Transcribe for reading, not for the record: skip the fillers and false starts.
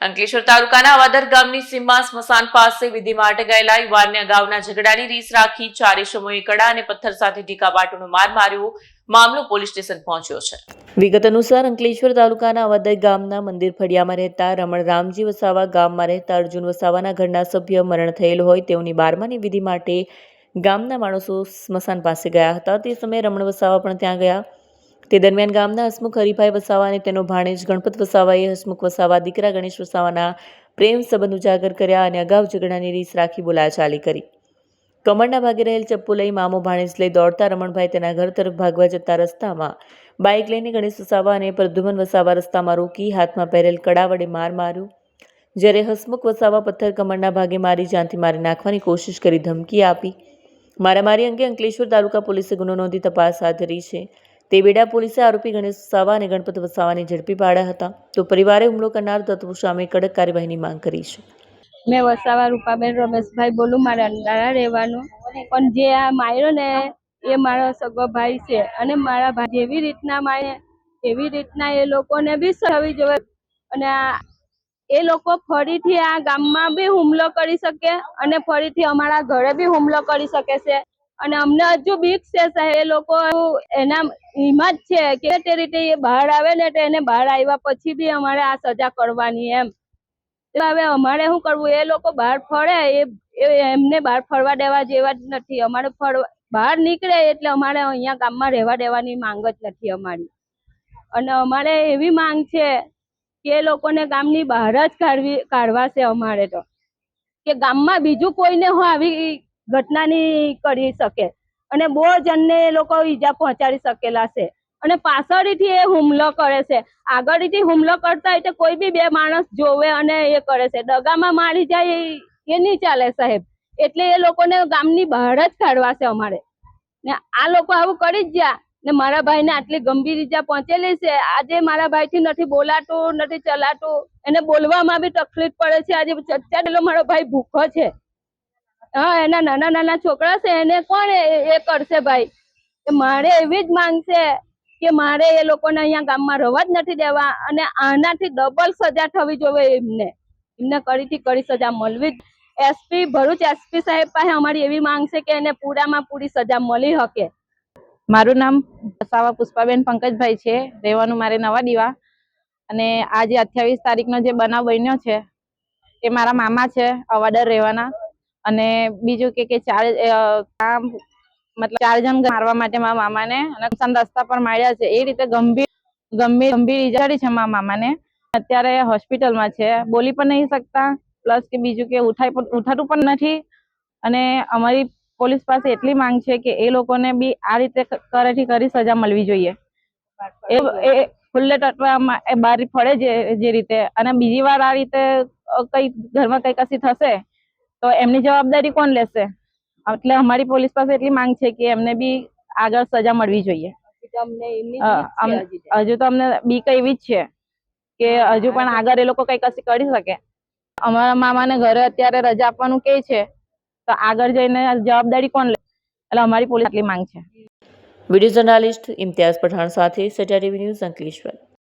અંકલેશ્વર તાલુકાના વાદર ગામની સીમમાં સ્મશાન પાસે વિધિ માટે ગયેલા યુવાનને અગાઉના ઝઘડાની રીસ રાખી ચાર ઇસમોએ કડા અને પથ્થર સાથે ઢીકા પાટોનો માર માર્યો. મામલો પોલીસ સ્ટેશન પહોંચ્યો છે. વિગત અનુસાર અંકલેશ્વર તાલુકાના વાદર ગામના મંદિર ફળિયામાં રહેતા રમણ રામજી વસાવા, ગામમાં રહેતા અર્જુન વસાવાના ઘરના સભ્ય મરણ થયેલ હોય તેઓની 12માની વિધિ માટે ગામના માણસો સ્મશાન પાસે ગયા હતા. તે સમયે રમણ વસાવા પણ ત્યાં ગયા. તે દરમિયાન ગામના હસમુખ હરિભાઈ વસાવા અને તેનો ભાણેજ ગણપત વસાવાએ હસમુખ વસાવા દીકરા ગણેશ વસાવાના પ્રેમ સંબંધ ઉજાગર કર્યા અને અગાઉ ઝઘડાની રીસ રાખી બોલાચાલી કરી. કમરના ભાગે રહેલ ચપ્પુ લઈ મામો ભાણેજ લઈ દોડતા રમણભાઈ તેના ઘર તરફ ભાગવા જતા રસ્તામાં બાઇક લઈને ગણેશ વસાવા અને પ્રદ્યુમન વસાવા રસ્તામાં રોકી હાથમાં પહેરેલ કડા વડે માર માર્યો. જ્યારે હસમુખ વસાવા પથ્થર કમરના ભાગે મારી જાનથી મારી નાખવાની કોશિશ કરી ધમકી આપી. મારામારી અંગે અંકલેશ્વર તાલુકા પોલીસે ગુનો નોંધી તપાસ હાથ ધરી છે. તે બેડા પોલીસે આરોપી ગણેશ વસાવા અને ગણપત વસાવાને ઝડપી પાડ્યા હતા. તો પરિવારે હુમલો કરનાર તત્વો સામે કડક કાર્યવાહીની માંગ કરી છે. મેં વસાવા રૂપાબેન રમેશભાઈ બોલું, મારે અંડાળા રહેવાનું, પણ જે આ માર્યો ને એ મારો સગો ભાઈ છે અને મારા ભાઈ જેવી રીતના મારે એવી રીતના એ લોકોને બી સહવી જોઈએ અને એ લોકો ફરીથી આ ગામમાં બી હુમલો કરી શકે અને ફરીથી અમારા ઘરે બી હુમલો કરી શકે છે અને અમને હજુ બીક છે. એ લોકો એના હિંમત છે કે તે રીતે એ બહાર આવે ને તો એને બહાર આવ્યા પછી બી અમારે આ સજા કરવાની એમ. હવે અમારે શું કરવું? એ લોકો બહાર ફરે એમને બહાર ફરવા દેવા જેવા જ નથી. અમારે બહાર નીકળે એટલે અમારે અહીંયા ગામમાં રહેવા દેવાની માંગ જ નથી અમારી. અને અમારે એવી માંગ છે કે એ લોકોને ગામની બહાર જ કાઢવા છે અમારે તો, કે ગામમાં બીજું કોઈને આવી ઘટના નહીં કરી શકે અને બહુ જણને એ લોકો ઈજા પહોંચાડી શકેલા છે અને પાછળથી એ હુમલો કરે છે. આગળથી હુમલો કરતા હોય તો કોઈ બી બે માણસ જોવે અને એ કરે છે. દગામાં મારી જાય એ નહીં ચાલે સાહેબ. એટલે એ લોકોને ગામની બહાર જ કાઢવા છે અમારે. ને આ લોકો આવું કરી જ ગયા ને મારા ભાઈને આટલી ગંભીર ઈજા પહોંચેલી છે. આજે મારા ભાઈથી નથી બોલાતું, નથી ચલાતું, એને બોલવામાં બી તકલીફ પડે છે. આજે ચચ્ચા મારો ભાઈ ભૂખો છે. હા, એના નાના નાના છોકરા છે, એને કોણ એ કરશે ભાઈ? મારે એવી જ માંગ છે કે મારે એ લોકોને અહીંયા ગામમાં રહેવા જ નથી દેવા અને આનાથી ડબલ સજા થવી જોઈએ. એમને કરીથી કરી સજા મળવી જ. એસપી ભરૂચ એસપી સાહેબ પાસે અમારી એવી માંગ છે કે એને પૂરામાં પૂરી સજા મળી શકે. મારું નામ વસાવા પુષ્પાબેન પંકજભાઈ છે, રહેવાનું મારે નવા દીવા. અને આજે 28 તારીખનો જે બનાવ બન્યો છે એ મારા મામા છે, અવાડર રહેવાના. અને બીજું કે 4 જણ મારવા માટે મારા મામાને અને રસ્તા પર માર્યા છે. એ રીતે ગંભીર ઈજા કરી છે મારા મામાને. અત્યારે હોસ્પિટલમાં છે, બોલી પણ નહીં શકતા, પ્લસ કે બીજું કે ઉઠાતું પણ નથી. અને અમારી પોલીસ પાસે એટલી માંગ છે કે એ લોકોને બી આ રીતે કરી સજા મળવી જોઈએ. એ ખુલ્લે તત્વમાં એ બહાર ફળે જે રીતે, અને બીજી વાર આ રીતે કઈ ઘરમાં કઈ કશી થશે તો એમની જવાબદારી કોણ લેશે? એટલે અમારી પોલીસ પાસે એટલી માંગ છે કે એમને બી આગળ સજા મળવી જોઈએ. હજુ તો અમને બીક એવી જ છે કે હજુ પણ આગળ એ લોકો કઈ કશી કરી શકે. અમારા મામાને ઘરે અત્યારે રજા આપવાનું કે છે તો આગળ જઈને જવાબદારી કોણ લે? એટલે અમારી પોલીસ આટલી માંગ છે. વિડીયો જર્નાલિસ્ટ ઇમ્તિયાઝ પઠાણ સાથે સટા ટીવી ન્યૂઝ અંકલેશ્વર.